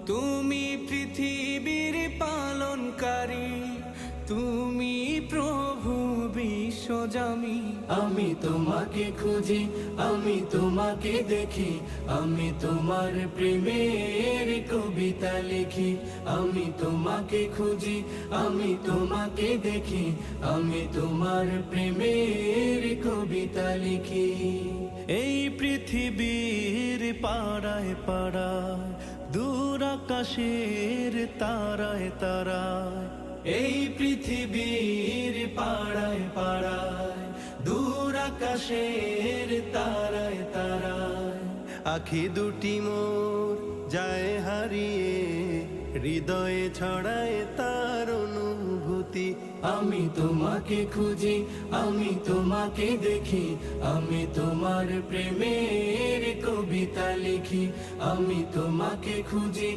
তুমি পৃথিবীর পালনকারী, তুমি প্রভু বিশ্বজামি। আমি তোমাকে খুঁজি, আমি তোমাকে দেখি, আমি তোমার প্রেমের কবিতা লিখি। আমি তোমাকে খুঁজি, আমি তোমাকে দেখি, আমি তোমার প্রেমের কবিতা লিখি। এই পৃথিবীর পাড়ায় পাড়ায়, দূর আকাশের তারায় তারায়, এই পৃথিবীর পাড়ায় পাড়ায়, দূর আকাশের তারায় তারায়, আখি দুটি মোর যায় হারিয়ে, হৃদয়ে ছড়ায় তার অনুভূতি। আমি তোমাকে খুঁজি, আমি তোমাকে দেখি, আমি তোমার প্রেমের কবিতা লিখি। আমি তোমাকে খুঁজি।